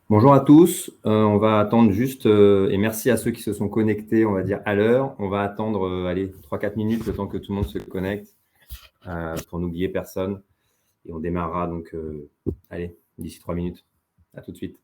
Bonjour à tous, on va attendre juste, et merci à ceux qui se sont connectés, on va dire, à l'heure. On va attendre, allez, 3-4 minutes, le temps que tout le monde se connecte, pour n'oublier personne et on démarrera donc, allez, d'ici 3 minutes. À tout de suite.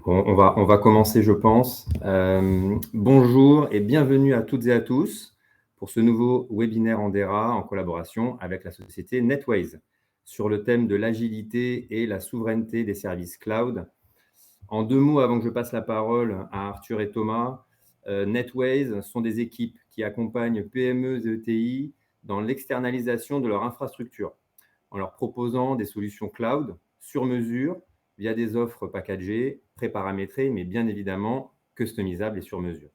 Bon, on va commencer, je pense. Bonjour et bienvenue à toutes et à tous pour ce nouveau webinaire Andera en collaboration avec la société NetWays sur le thème de l'agilité et la souveraineté des services cloud. En 2 mots, avant que je passe la parole à Arthur et Thomas, NetWays sont des équipes qui accompagnent PME et ETI dans l'externalisation de leur infrastructure en leur proposant des solutions cloud sur mesure via des offres packagées, préparamétrées, mais bien évidemment customisables et sur mesure.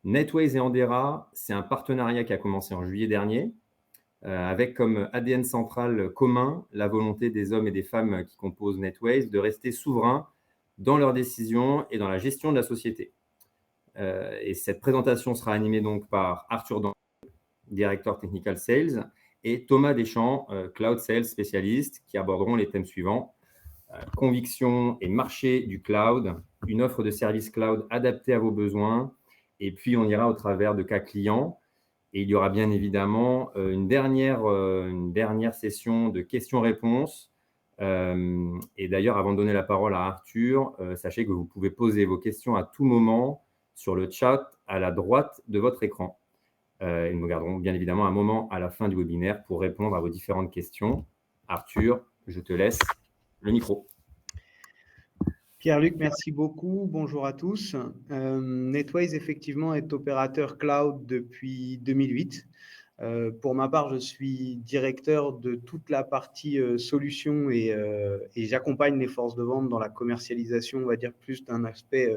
NetWays et Andera, c'est un partenariat qui a commencé en juillet dernier, avec comme ADN central commun la volonté des hommes et des femmes qui composent NetWays de rester souverains dans leurs décisions et dans la gestion de la société. Et cette présentation sera animée donc par Arthur Dan, directeur technical sales, et Thomas Deschamps, cloud sales spécialiste, qui aborderont les thèmes suivants: conviction et marché du cloud, une offre de service cloud adaptée à vos besoins, et puis on ira au travers de cas clients. Et il y aura bien évidemment une dernière session de questions-réponses. Et d'ailleurs, avant de donner la parole à Arthur, sachez que vous pouvez poser vos questions à tout moment sur le chat à la droite de votre écran. Et nous garderons bien évidemment un moment à la fin du webinaire pour répondre à vos différentes questions. Arthur, je te laisse le micro. Pierre-Luc, merci beaucoup. Bonjour à tous. NetWays, effectivement, est opérateur cloud depuis 2008. Pour ma part, je suis directeur de toute la partie solutions et j'accompagne les forces de vente dans la commercialisation, on va dire, plus d'un aspect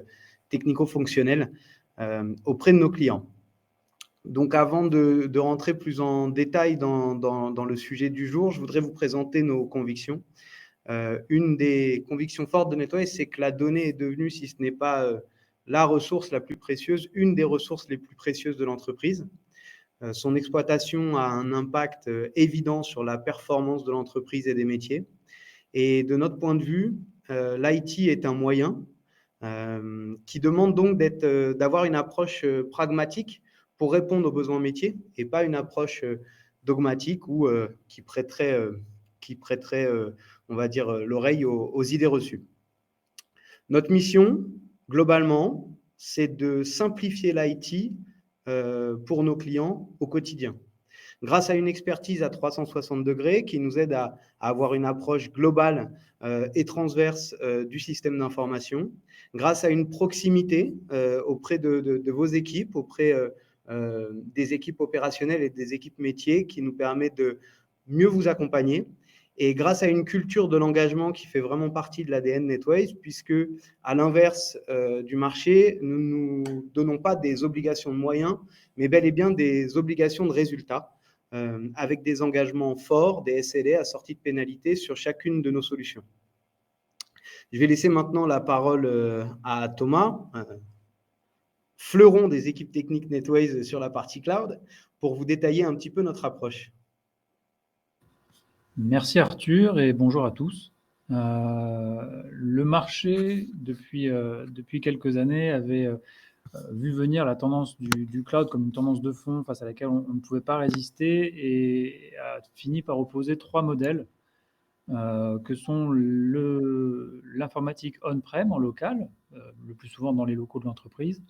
technico-fonctionnel auprès de nos clients. Donc, avant de rentrer plus en détail dans le sujet du jour, je voudrais vous présenter nos convictions. Une des convictions fortes de NetWays, c'est que la donnée est devenue, si ce n'est pas la ressource la plus précieuse, une des ressources les plus précieuses de l'entreprise. Son exploitation a un impact évident sur la performance de l'entreprise et des métiers. Et de notre point de vue, l'IT est un moyen qui demande donc d'avoir une approche pragmatique pour répondre aux besoins métiers et pas une approche dogmatique ou qui prêterait, on va dire, l'oreille aux idées reçues. Notre mission, globalement, c'est de simplifier l'IT pour nos clients au quotidien. grâce à une expertise à 360 degrés qui nous aide à avoir une approche globale et transverse du système d'information, grâce à une proximité auprès de vos équipes, auprès des équipes opérationnelles et des équipes métiers qui nous permet de mieux vous accompagner. Et grâce à une culture de l'engagement qui fait vraiment partie de l'ADN NetWays, puisque à l'inverse du marché, nous ne nous donnons pas des obligations de moyens, mais bel et bien des obligations de résultats, avec des engagements forts, des SLA assortis de pénalités sur chacune de nos solutions. Je vais laisser maintenant la parole à Thomas, fleuron des équipes techniques NetWays sur la partie cloud, pour vous détailler un petit peu notre approche. Merci Arthur et bonjour à tous. Le marché, depuis quelques années, avait vu venir la tendance du cloud comme une tendance de fond face à laquelle on ne pouvait pas résister et a fini par opposer trois modèles que sont l'informatique on-prem en local, le plus souvent dans les locaux de l'entreprise,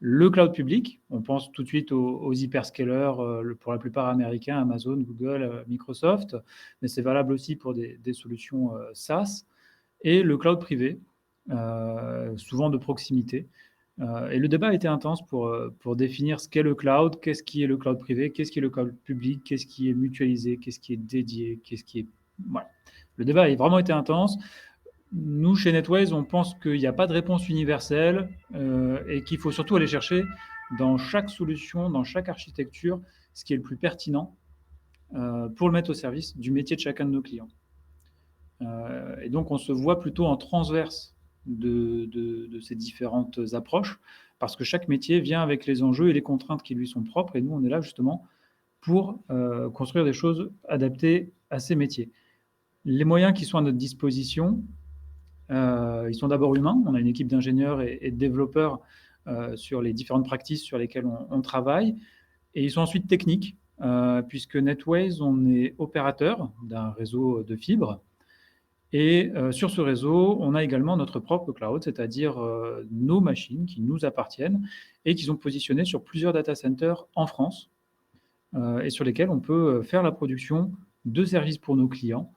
le cloud public, on pense tout de suite aux hyperscalers, pour la plupart américains, Amazon, Google, Microsoft, mais c'est valable aussi pour des solutions SaaS, et le cloud privé, souvent de proximité. Et le débat était intense pour définir ce qu'est le cloud, qu'est-ce qui est le cloud privé, qu'est-ce qui est le cloud public, qu'est-ce qui est mutualisé, qu'est-ce qui est dédié, qu'est-ce qui est... Voilà. Le débat a vraiment été intense. Nous, chez NetWays, on pense qu'il n'y a pas de réponse universelle et qu'il faut surtout aller chercher dans chaque solution, dans chaque architecture, ce qui est le plus pertinent pour le mettre au service du métier de chacun de nos clients. Et donc, on se voit plutôt en transverse de ces différentes approches parce que chaque métier vient avec les enjeux et les contraintes qui lui sont propres. Et nous, on est là justement pour construire des choses adaptées à ces métiers. Les moyens qui sont à notre disposition, ils sont d'abord humains. On a une équipe d'ingénieurs et de développeurs sur les différentes practices sur lesquelles on travaille. Et ils sont ensuite techniques, puisque NetWays, on est opérateur d'un réseau de fibres. Et sur ce réseau, on a également notre propre cloud, c'est-à-dire nos machines qui nous appartiennent et qui sont positionnées sur plusieurs data centers en France et sur lesquels on peut faire la production de services pour nos clients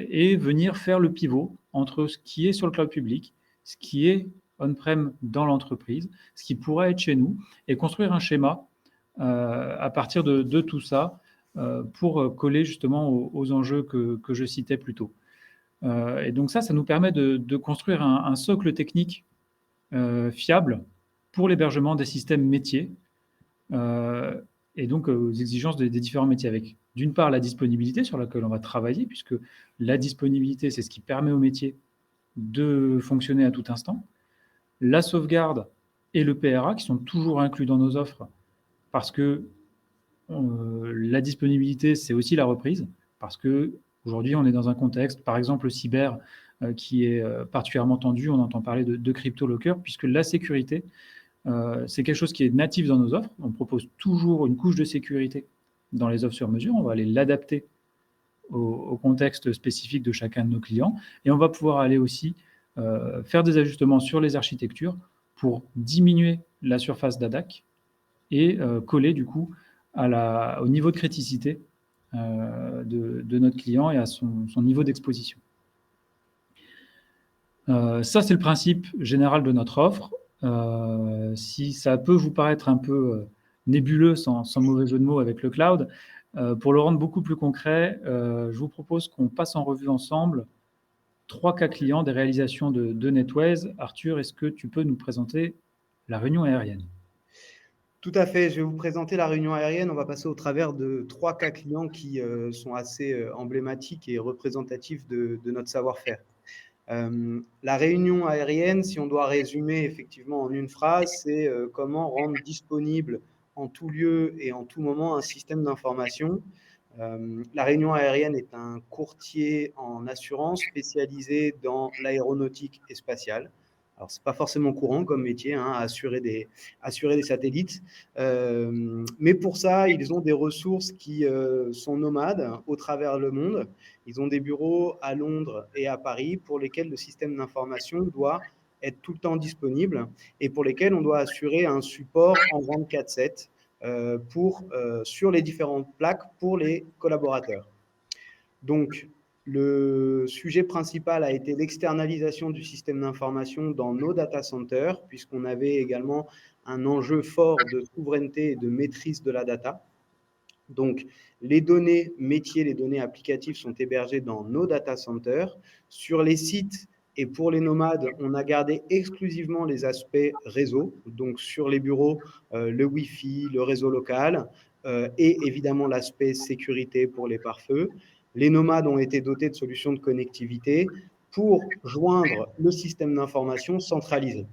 et venir faire le pivot entre ce qui est sur le cloud public, ce qui est on-prem dans l'entreprise, ce qui pourrait être chez nous, et construire un schéma à partir de tout ça pour coller justement aux enjeux que je citais plus tôt. Et donc ça nous permet de construire un socle technique fiable pour l'hébergement des systèmes métiers et donc aux exigences des différents métiers, avec d'une part la disponibilité sur laquelle on va travailler, puisque la disponibilité, c'est ce qui permet au métier de fonctionner à tout instant, la sauvegarde et le PRA qui sont toujours inclus dans nos offres, parce que la disponibilité, c'est aussi la reprise, parce que aujourd'hui, on est dans un contexte, par exemple, cyber, qui est particulièrement tendu. On entend parler de crypto-locker, puisque la sécurité, c'est quelque chose qui est natif dans nos offres. On propose toujours une couche de sécurité dans les offres sur mesure. On va aller l'adapter au contexte spécifique de chacun de nos clients. Et on va pouvoir aller aussi faire des ajustements sur les architectures pour diminuer la surface d'attaque et coller du coup au niveau de criticité de notre client et à son niveau d'exposition. Ça, c'est le principe général de notre offre. Si ça peut vous paraître un peu nébuleux, sans mauvais jeu de mots avec le cloud, pour le rendre beaucoup plus concret, je vous propose qu'on passe en revue ensemble 3 cas clients des réalisations de NetWays. Arthur, est-ce que tu peux nous présenter la réunion aérienne ? Tout à fait, je vais vous présenter la réunion aérienne. On va passer au travers de 3 cas clients qui sont assez emblématiques et représentatifs de notre savoir-faire. La réunion aérienne, si on doit résumer effectivement en une phrase, c'est comment rendre disponible en tout lieu et en tout moment un système d'information. La réunion aérienne est un courtier en assurance spécialisé dans l'aéronautique et spatiale. Alors, ce n'est pas forcément courant comme métier, assurer des satellites. Mais pour ça, ils ont des ressources qui sont nomades au travers le monde. Ils ont des bureaux à Londres et à Paris pour lesquels le système d'information doit être tout le temps disponible et pour lesquels on doit assurer un support en 24/7 sur les différentes plaques pour les collaborateurs. Donc, le sujet principal a été l'externalisation du système d'information dans nos data centers, puisqu'on avait également un enjeu fort de souveraineté et de maîtrise de la data. Donc, les données métiers, les données applicatives sont hébergées dans nos data centers. Sur les sites et pour les nomades, on a gardé exclusivement les aspects réseau. Donc, sur les bureaux, le Wi-Fi, le réseau local et évidemment l'aspect sécurité pour les pare-feux. Les nomades ont été dotés de solutions de connectivité pour joindre le système d'information centralisé.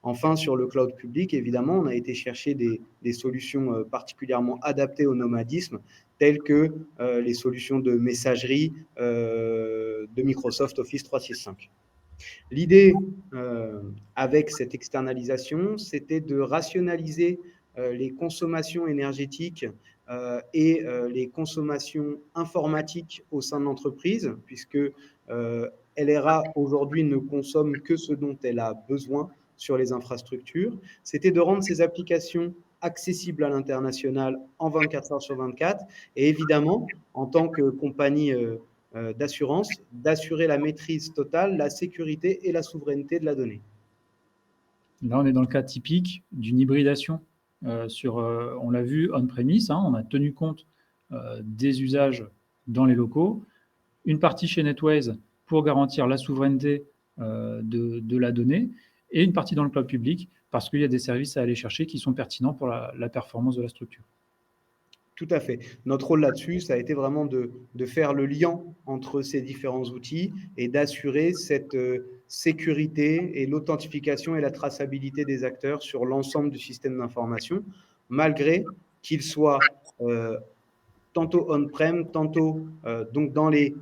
Enfin, sur le cloud public, évidemment, on a été chercher des solutions particulièrement adaptées au nomadisme, telles que les solutions de messagerie de Microsoft Office 365. L'idée avec cette externalisation, c'était de rationaliser les consommations énergétiques et les consommations informatiques au sein de l'entreprise, puisque LRA aujourd'hui ne consomme que ce dont elle a besoin sur les infrastructures. C'était de rendre ces applications accessibles à l'international en 24 heures sur 24 et évidemment, en tant que compagnie d'assurance, d'assurer la maîtrise totale, la sécurité et la souveraineté de la donnée. Là, on est dans le cas typique d'une hybridation. On l'a vu on-premise, on a tenu compte des usages dans les locaux, une partie chez NetWays pour garantir la souveraineté de la donnée, et une partie dans le cloud public parce qu'il y a des services à aller chercher qui sont pertinents pour la performance de la structure. Tout à fait. Notre rôle là-dessus, ça a été vraiment de faire le lien entre ces différents outils et d'assurer cette sécurité et l'authentification et la traçabilité des acteurs sur l'ensemble du système d'information, malgré qu'ils soient tantôt on-prem, tantôt donc dans les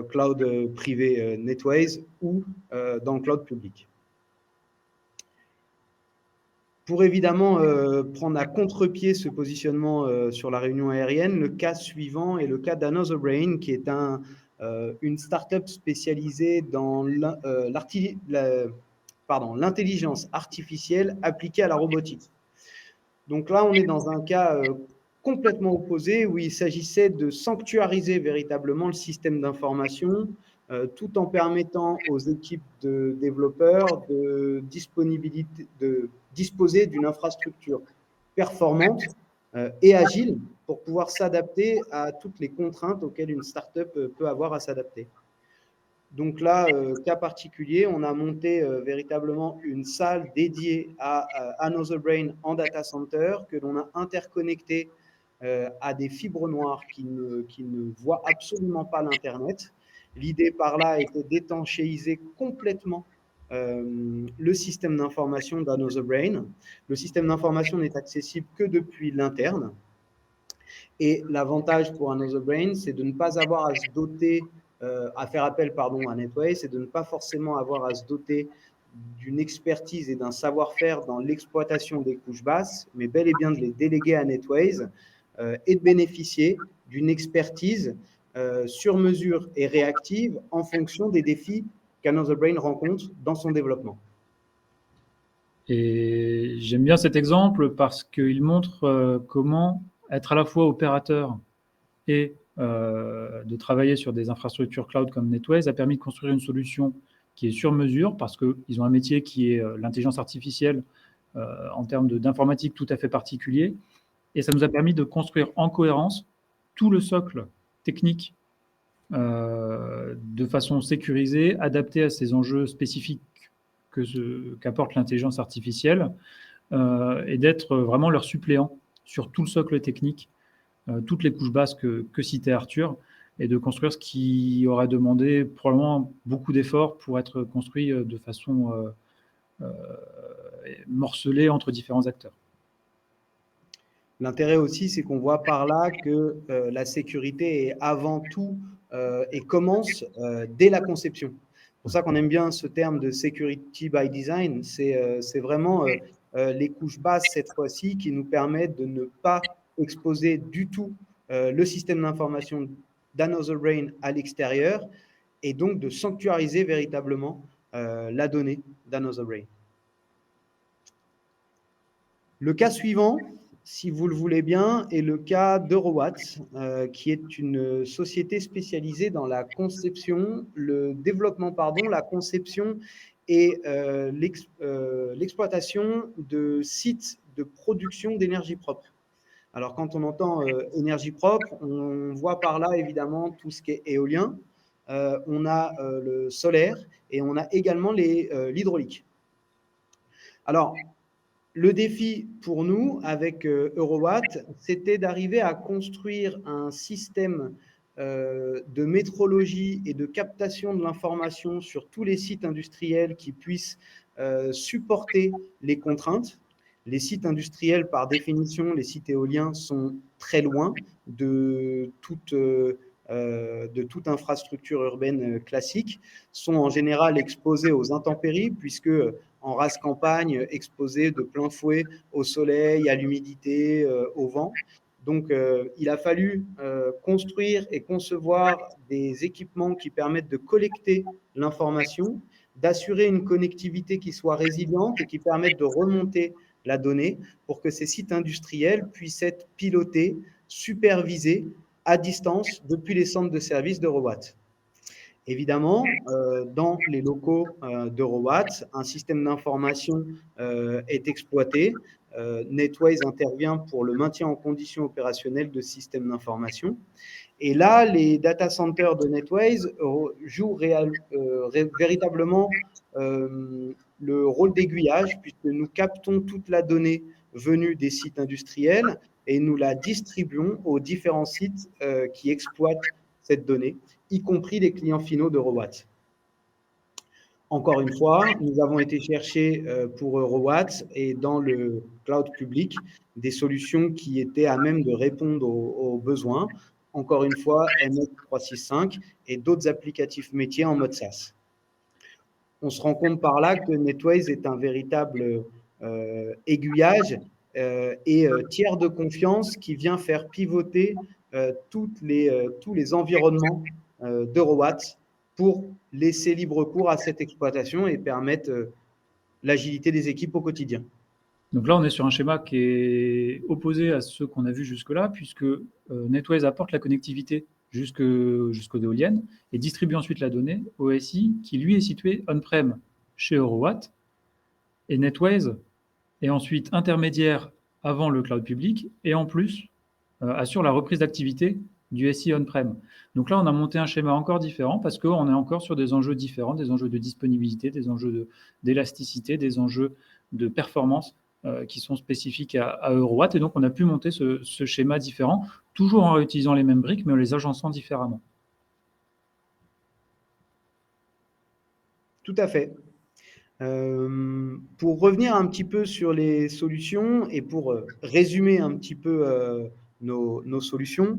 clouds privés Netways ou dans le cloud public. Pour évidemment prendre à contre-pied ce positionnement sur la réunion aérienne, le cas suivant est le cas d'Another Brain, qui est une start-up spécialisée dans l'intelligence artificielle appliquée à la robotique. Donc là, on est dans un cas complètement opposé où il s'agissait de sanctuariser véritablement le système d'information tout en permettant aux équipes de développeurs de disposer d'une infrastructure performante et agile pour pouvoir s'adapter à toutes les contraintes auxquelles une startup peut avoir à s'adapter. Donc là, cas particulier, on a monté véritablement une salle dédiée à Another Brain en data center que l'on a interconnecté à des fibres noires qui ne voient absolument pas l'Internet. L'idée par là était d'étanchéiser complètement le système d'information d'Another Brain. Le système d'information n'est accessible que depuis l'interne. Et l'avantage pour Another Brain, c'est de ne pas avoir à se doter, à faire appel à Netways, c'est de ne pas forcément avoir à se doter d'une expertise et d'un savoir-faire dans l'exploitation des couches basses, mais bel et bien de les déléguer à Netways et de bénéficier d'une expertise sur mesure et réactive en fonction des défis qu'Another Brain rencontre dans son développement. Et j'aime bien cet exemple parce qu'il montre comment être à la fois opérateur et de travailler sur des infrastructures cloud comme NetWays a permis de construire une solution qui est sur mesure parce qu'ils ont un métier qui est l'intelligence artificielle en termes d'informatique tout à fait particulier. Et ça nous a permis de construire en cohérence tout le socle technique de façon sécurisée, adaptée à ces enjeux spécifiques qu'apporte l'intelligence artificielle et d'être vraiment leur suppléant sur tout le socle technique, toutes les couches basses que citait Arthur, et de construire ce qui aurait demandé probablement beaucoup d'efforts pour être construit de façon morcelée entre différents acteurs. L'intérêt aussi, c'est qu'on voit par là que la sécurité est avant tout et commence dès la conception. C'est pour ça qu'on aime bien ce terme de security by design. C'est vraiment les couches basses cette fois-ci qui nous permettent de ne pas exposer du tout le système d'information d'Another Brain à l'extérieur et donc de sanctuariser véritablement la donnée d'Another Brain. Le cas suivant, si vous le voulez bien, est le cas d'Eurowatt, qui est une société spécialisée dans la conception, le développement, la conception et l'exploitation de sites de production d'énergie propre. Alors, quand on entend énergie propre, on voit par là évidemment tout ce qui est éolien, on a le solaire et on a également l'hydraulique. Alors, le défi pour nous, avec Eurowatt, c'était d'arriver à construire un système de métrologie et de captation de l'information sur tous les sites industriels qui puissent supporter les contraintes. Les sites industriels, par définition, les sites éoliens sont très loin de toute infrastructure urbaine classique, sont en général exposés aux intempéries, puisque en race campagne, exposés de plein fouet au soleil, à l'humidité, au vent. Donc, il a fallu construire et concevoir des équipements qui permettent de collecter l'information, d'assurer une connectivité qui soit résiliente et qui permette de remonter la donnée pour que ces sites industriels puissent être pilotés, supervisés à distance depuis les centres de services d'Eurowatt. Évidemment, dans les locaux d'Eurowatt, un système d'information est exploité. Netways intervient pour le maintien en condition opérationnelle de ce système d'information. Et là, les data centers de Netways jouent véritablement le rôle d'aiguillage, puisque nous captons toute la donnée venue des sites industriels et nous la distribuons aux différents sites qui exploitent cette donnée, y compris les clients finaux d'Eurowatt. Encore une fois, nous avons été chercher pour Eurowatt et dans le cloud public des solutions qui étaient à même de répondre aux besoins. Encore une fois, MS 365 et d'autres applicatifs métiers en mode SaaS. On se rend compte par là que Netways est un véritable aiguillage et tiers de confiance qui vient faire pivoter tous les environnements d'Eurowatt pour laisser libre cours à cette exploitation et permettre l'agilité des équipes au quotidien. Donc là, on est sur un schéma qui est opposé à ce qu'on a vu jusque-là, puisque Netways apporte la connectivité jusqu'aux éoliennes et distribue ensuite la donnée au SI, qui lui est situé on-prem chez Eurowatt. Et Netways est ensuite intermédiaire avant le cloud public et en plus assure la reprise d'activité du SI on-prem. Donc là, on a monté un schéma encore différent parce qu'on est encore sur des enjeux différents, des enjeux de disponibilité, des enjeux d'élasticité, des enjeux de performance qui sont spécifiques à Eurowatt. Et donc, on a pu monter ce schéma différent, toujours en réutilisant les mêmes briques, mais en les agençant différemment. Tout à fait. Pour revenir un petit peu sur les solutions et pour résumer un petit peu nos solutions,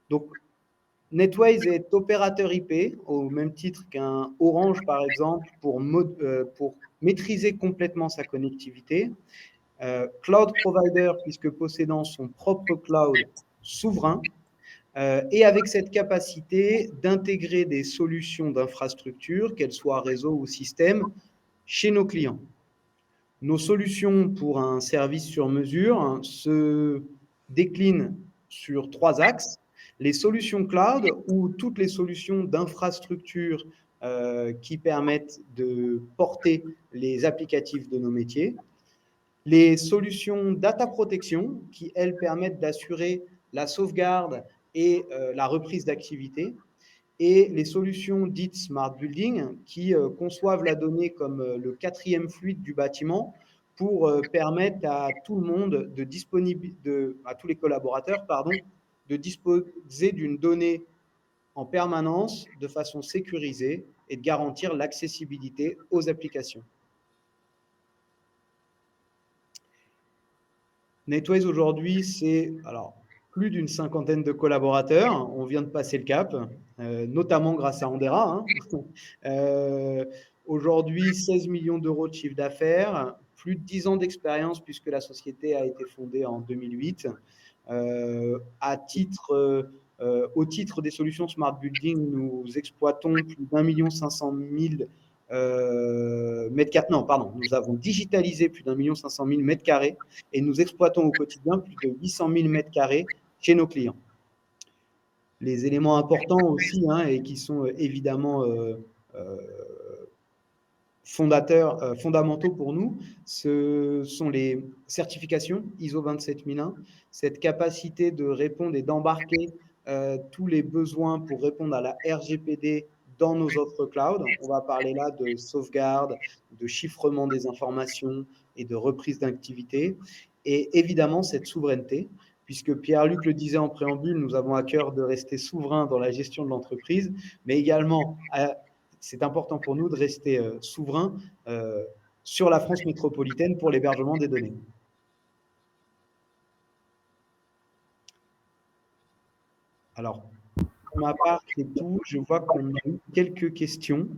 donc Netways est opérateur IP au même titre qu'un Orange par exemple pour maîtriser complètement sa connectivité, cloud provider puisque possédant son propre cloud souverain et avec cette capacité d'intégrer des solutions d'infrastructure, qu'elles soient réseau ou système, chez nos clients. Nos solutions pour un service sur mesure se déclinent sur 3 axes. Les solutions cloud ou toutes les solutions d'infrastructure qui permettent de porter les applicatifs de nos métiers. Les solutions data protection qui, elles, permettent d'assurer la sauvegarde et la reprise d'activité. Et les solutions dites Smart Building qui conçoivent la donnée comme le 4e fluide du bâtiment pour permettre à tout le monde, à tous les collaborateurs, de disposer d'une donnée en permanence de façon sécurisée et de garantir l'accessibilité aux applications. Netways aujourd'hui, c'est plus d'une 50aine de collaborateurs. On vient de passer le cap, notamment grâce à Andera. Aujourd'hui, 16 millions d'euros de chiffre d'affaires, plus de 10 ans d'expérience puisque la société a été fondée en 2008. Au titre des solutions Smart Building, nous exploitons plus d'1,5 million non, pardon, nous avons digitalisé plus d'1 500 000 mètres carrés et nous exploitons au quotidien plus de 800 000 mètres carrés chez nos clients. Les éléments importants aussi, et qui sont évidemment fondamentaux pour nous, ce sont les certifications ISO 27001, cette capacité de répondre et d'embarquer tous les besoins pour répondre à la RGPD dans nos offres cloud. On va parler là de sauvegarde, de chiffrement des informations et de reprise d'activité. Et évidemment, cette souveraineté, puisque Pierre-Luc le disait en préambule, nous avons à cœur de rester souverains dans la gestion de l'entreprise, mais également, c'est important pour nous de rester souverains sur la France métropolitaine pour l'hébergement des données. Alors, pour ma part, c'est tout. Je vois qu'on a eu quelques questions.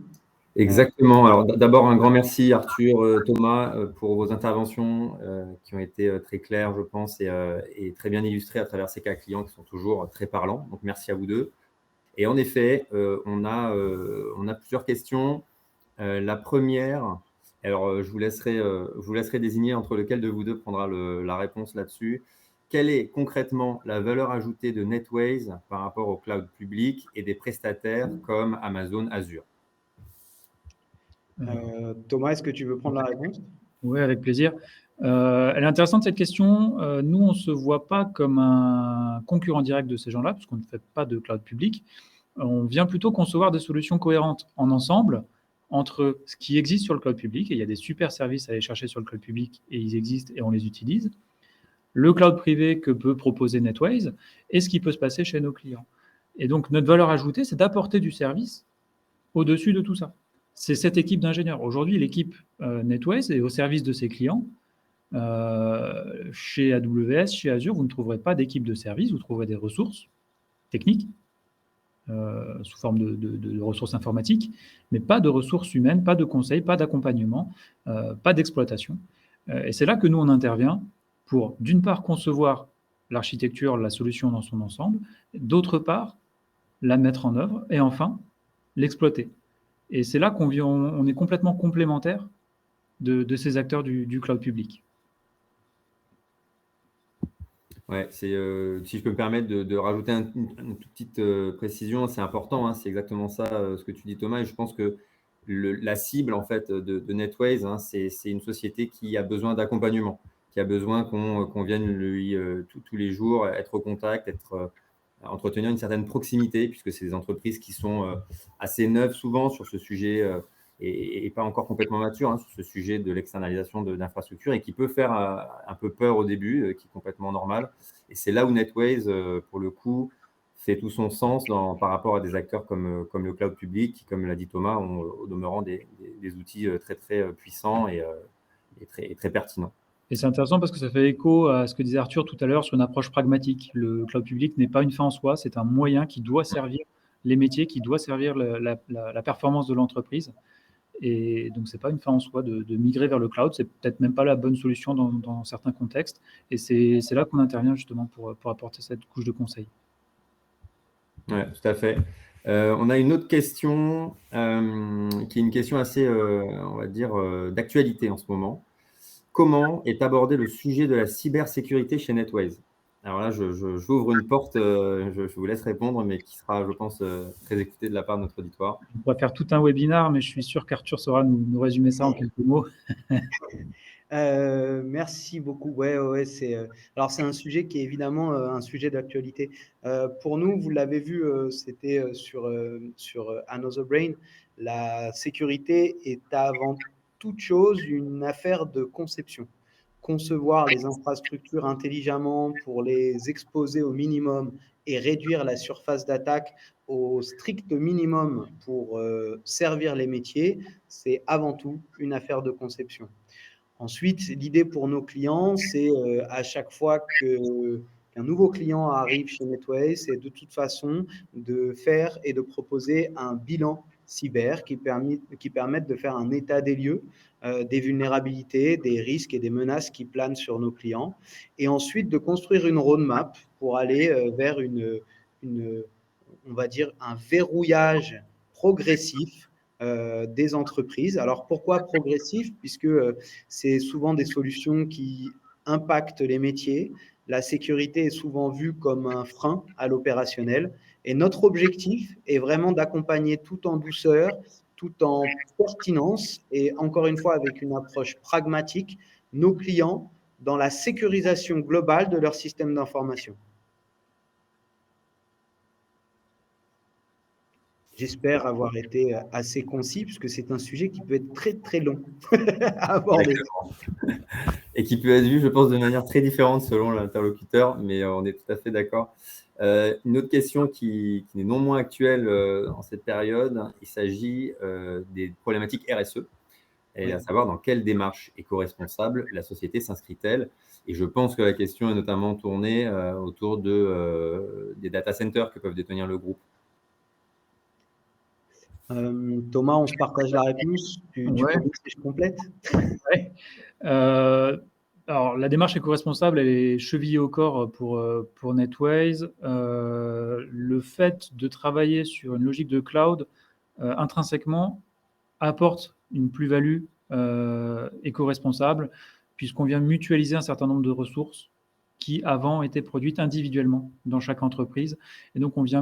Exactement. Alors d'abord, un grand merci Arthur, Thomas, pour vos interventions qui ont été très claires, je pense, et très bien illustrées à travers ces cas clients qui sont toujours très parlants. Donc, merci à vous deux. Et en effet, on a plusieurs questions. La première, alors je vous laisserai désigner entre lequel de vous deux prendra la réponse là-dessus. Quelle est concrètement la valeur ajoutée de Netways par rapport au cloud public et des prestataires comme Amazon Azure? Thomas, est-ce que tu veux prendre la réponse? Oui, avec plaisir. Elle est intéressante cette question. Nous, on ne se voit pas comme un concurrent direct de ces gens-là, puisqu'on ne fait pas de cloud public. On vient plutôt concevoir des solutions cohérentes en ensemble entre ce qui existe sur le cloud public, et il y a des super services à aller chercher sur le cloud public, et ils existent et on les utilise, le cloud privé que peut proposer Netways, et ce qui peut se passer chez nos clients. Et donc, notre valeur ajoutée, c'est d'apporter du service au-dessus de tout ça. C'est cette équipe d'ingénieurs. Aujourd'hui, l'équipe Netways est au service de ses clients. Chez AWS, chez Azure, vous ne trouverez pas d'équipe de service, vous trouverez des ressources techniques sous forme de ressources informatiques, mais pas de ressources humaines, pas de conseils, pas d'accompagnement, pas d'exploitation. Et c'est là que nous, on intervient pour, d'une part, concevoir l'architecture, la solution dans son ensemble, d'autre part, la mettre en œuvre, et enfin, l'exploiter. Et c'est là qu'on est complètement complémentaires de ces acteurs du cloud public. Ouais, si je peux me permettre de rajouter une toute petite précision, c'est important, c'est exactement ça ce que tu dis Thomas, et je pense que la cible en fait de Netways, c'est une société qui a besoin d'accompagnement, qui a besoin qu'on vienne lui tous les jours être au contact, entretenir une certaine proximité, puisque c'est des entreprises qui sont assez neuves souvent sur ce sujet et pas encore complètement matures sur ce sujet de l'externalisation d'infrastructures et qui peut faire un peu peur au début, qui est complètement normal. Et c'est là où Netways, pour le coup, fait tout son sens par rapport à des acteurs comme le cloud public, qui, comme l'a dit Thomas, ont au demeurant des outils très, très puissants et très pertinents. Et c'est intéressant parce que ça fait écho à ce que disait Arthur tout à l'heure sur une approche pragmatique. Le cloud public n'est pas une fin en soi, c'est un moyen qui doit servir les métiers, qui doit servir la performance de l'entreprise. Et donc, ce n'est pas une fin en soi de migrer vers le cloud. C'est peut-être même pas la bonne solution dans certains contextes. Et c'est là qu'on intervient justement pour apporter cette couche de conseil. Oui, tout à fait. On a une autre question qui est une question assez, on va dire, d'actualité en ce moment. Comment est abordé le sujet de la cybersécurité chez Netways? Alors là, j'ouvre une porte, je vous laisse répondre, mais qui sera, je pense, très écoutée de la part de notre auditoire. On pourrait faire tout un webinaire, mais je suis sûr qu'Arthur saura nous résumer ça en quelques mots. Merci beaucoup. Ouais, alors c'est un sujet qui est évidemment un sujet d'actualité. Pour nous, vous l'avez vu, c'était sur Another Brain. La sécurité est avant toute chose une affaire de conception. Concevoir les infrastructures intelligemment pour les exposer au minimum et réduire la surface d'attaque au strict minimum pour servir les métiers, c'est avant tout une affaire de conception. Ensuite, l'idée pour nos clients, c'est à chaque fois qu'un nouveau client arrive chez Netways, c'est de toute façon de faire et de proposer un bilan cyber qui permette de faire un état des lieux des vulnérabilités, des risques et des menaces qui planent sur nos clients, et ensuite de construire une roadmap pour aller vers on va dire, un verrouillage progressif des entreprises. Alors, pourquoi progressif? Puisque c'est souvent des solutions qui impactent les métiers. La sécurité est souvent vue comme un frein à l'opérationnel. Et notre objectif est vraiment d'accompagner tout en douceur, tout en pertinence et encore une fois avec une approche pragmatique, nos clients dans la sécurisation globale de leur système d'information. J'espère avoir été assez concis, puisque c'est un sujet qui peut être très, très long à aborder. Et qui peut être vu, je pense, de manière très différente selon l'interlocuteur, mais on est tout à fait d'accord. Une autre question qui n'est non moins actuelle en cette période, il s'agit des problématiques RSE, et à savoir dans quelle démarche éco-responsable la société s'inscrit-elle. Et je pense que la question est notamment tournée autour des data centers que peuvent détenir le groupe. Thomas, on se partage la réponse. Tu commences et je complète. Ouais. Alors, la démarche éco-responsable, elle est chevillée au corps pour NetWays. Le fait de travailler sur une logique de cloud, intrinsèquement, apporte une plus-value éco-responsable, puisqu'on vient mutualiser un certain nombre de ressources qui, avant, étaient produites individuellement dans chaque entreprise. Et donc, on vient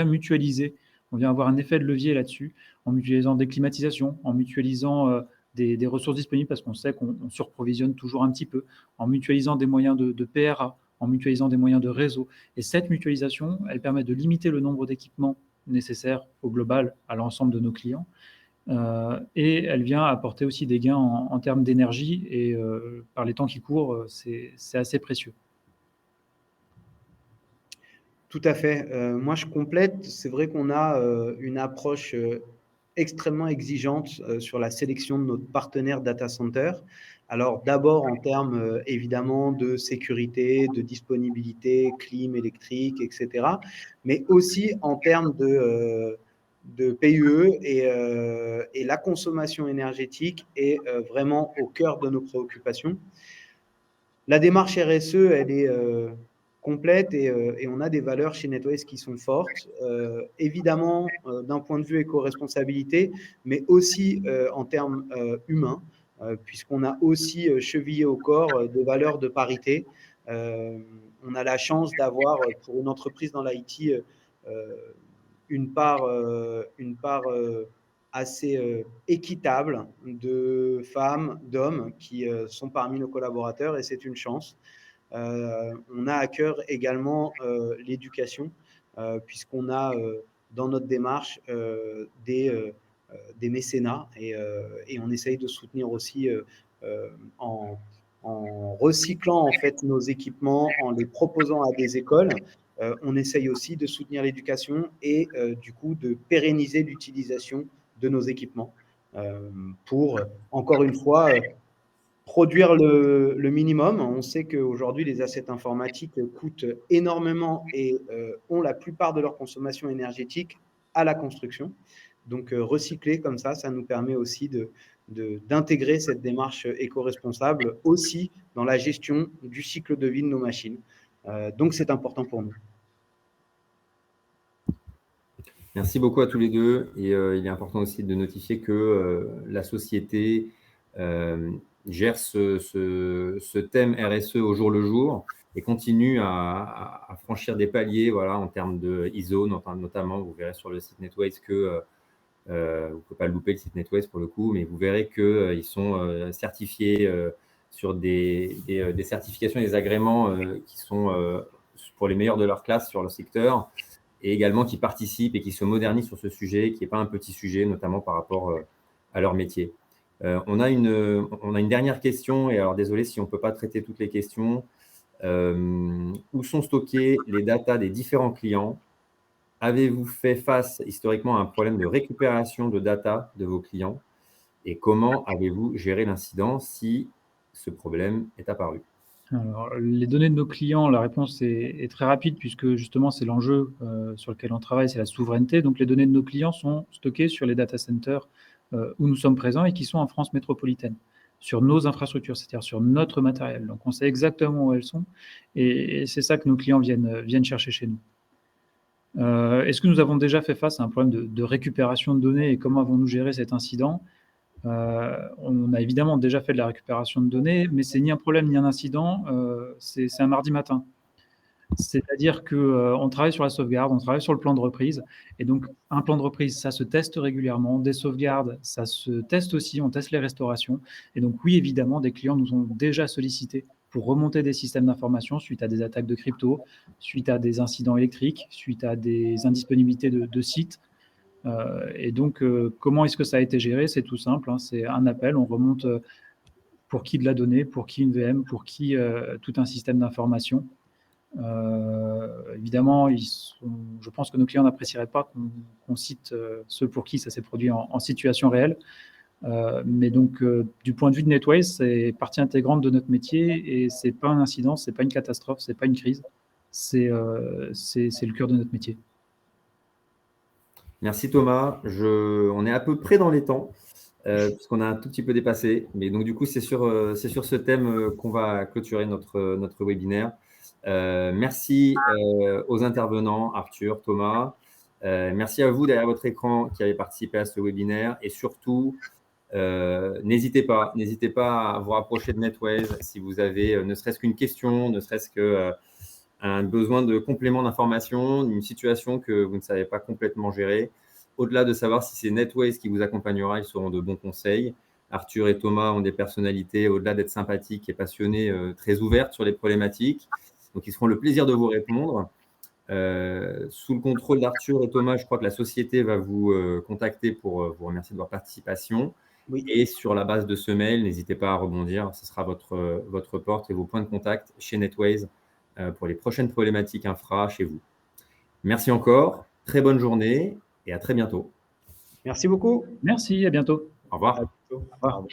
mutualiser, on vient avoir un effet de levier là-dessus, en mutualisant des climatisations, en mutualisant des ressources disponibles, parce qu'on sait qu'on surprovisionne toujours un petit peu, en mutualisant des moyens de PRA, en mutualisant des moyens de réseau. Et cette mutualisation, elle permet de limiter le nombre d'équipements nécessaires au global à l'ensemble de nos clients. Et elle vient apporter aussi des gains en termes d'énergie, et par les temps qui courent, c'est assez précieux. Tout à fait. Moi, je complète. C'est vrai qu'on a une approche extrêmement exigeante sur la sélection de notre partenaire data center. Alors, d'abord en termes évidemment de sécurité, de disponibilité, clim électrique, etc. Mais aussi en termes de PUE et la consommation énergétique est vraiment au cœur de nos préoccupations. La démarche RSE, elle est complète et on a des valeurs chez NetWays qui sont fortes, évidemment d'un point de vue éco-responsabilité, mais aussi en termes humains, puisqu'on a aussi chevillé au corps des valeurs de parité. On a la chance d'avoir pour une entreprise dans l'IT une part assez équitable de femmes, d'hommes qui sont parmi nos collaborateurs et c'est une chance. On a à cœur également l'éducation, puisqu'on a dans notre démarche des mécénats et on essaye de soutenir aussi en recyclant en fait nos équipements, en les proposant à des écoles. On essaye aussi de soutenir l'éducation et du coup de pérenniser l'utilisation de nos équipements pour, encore une fois, produire le minimum. On sait qu'aujourd'hui, les assets informatiques coûtent énormément et ont la plupart de leur consommation énergétique à la construction. Donc, recycler comme ça nous permet aussi d'intégrer cette démarche éco-responsable aussi dans la gestion du cycle de vie de nos machines. Donc, c'est important pour nous. Merci beaucoup à tous les deux. Et il est important aussi de notifier que la société gère ce thème RSE au jour le jour et continue à franchir des paliers en termes de ISO, notamment. Vous verrez sur le site NetWays que vous ne pouvez pas le louper, le site NetWays pour le coup, mais vous verrez qu'ils sont certifiés sur des certifications et des agréments qui sont pour les meilleurs de leur classe sur le secteur, et également qui participent et qui se modernisent sur ce sujet, qui n'est pas un petit sujet, notamment par rapport à leur métier. On a une dernière question, et alors désolé si on ne peut pas traiter toutes les questions. Où sont stockés les datas des différents clients? Avez-vous fait face historiquement à un problème de récupération de data de vos clients? Et comment avez-vous géré l'incident si ce problème est apparu? Alors, les données de nos clients, la réponse est très rapide, puisque justement c'est l'enjeu sur lequel on travaille, c'est la souveraineté. Donc les données de nos clients sont stockées sur les data centers où nous sommes présents et qui sont en France métropolitaine, sur nos infrastructures, c'est-à-dire sur notre matériel. Donc on sait exactement où elles sont et c'est ça que nos clients viennent chercher chez nous. Est-ce que nous avons déjà fait face à un problème de récupération de données et comment avons-nous géré cet incident? On a évidemment déjà fait de la récupération de données, mais c'est ni un problème ni un incident, c'est un mardi matin. C'est-à-dire qu'on travaille sur la sauvegarde, on travaille sur le plan de reprise. Et donc, un plan de reprise, ça se teste régulièrement. Des sauvegardes, ça se teste aussi. On teste les restaurations. Et donc, oui, évidemment, des clients nous ont déjà sollicités pour remonter des systèmes d'information suite à des attaques de crypto, suite à des incidents électriques, suite à des indisponibilités de sites. Et donc, comment est-ce que ça a été géré? C'est tout simple, hein, c'est un appel, on remonte pour qui de la donnée, pour qui une VM, pour qui tout un système d'information. Évidemment, je pense que nos clients n'apprécieraient pas qu'on cite ceux pour qui ça s'est produit en situation réelle. Mais donc, du point de vue de NetWise, c'est partie intégrante de notre métier et c'est pas un incident, c'est pas une catastrophe, c'est pas une crise, c'est le cœur de notre métier. Merci Thomas. On est à peu près dans les temps, puisqu'on a un tout petit peu dépassé. Mais donc, du coup, c'est sur ce thème qu'on va clôturer notre webinaire. Merci aux intervenants, Arthur, Thomas. Merci à vous derrière votre écran qui avez participé à ce webinaire. Et surtout, n'hésitez pas à vous rapprocher de NetWise si vous avez ne serait-ce qu'une question, ne serait-ce que un besoin de complément d'information, une situation que vous ne savez pas complètement gérer. Au-delà de savoir si c'est NetWise qui vous accompagnera, ils seront de bons conseils. Arthur et Thomas ont des personnalités, au-delà d'être sympathiques et passionnés, très ouvertes sur les problématiques. Donc, ils seront le plaisir de vous répondre. Sous le contrôle d'Arthur et Thomas, je crois que la société va vous contacter pour vous remercier de votre participation. Oui. Et sur la base de ce mail, n'hésitez pas à rebondir. Ce sera votre porte et vos points de contact chez NetWise pour les prochaines problématiques infra chez vous. Merci encore, très bonne journée et à très bientôt. Merci beaucoup. Merci, à bientôt. Au revoir. À bientôt. Au revoir. Au revoir.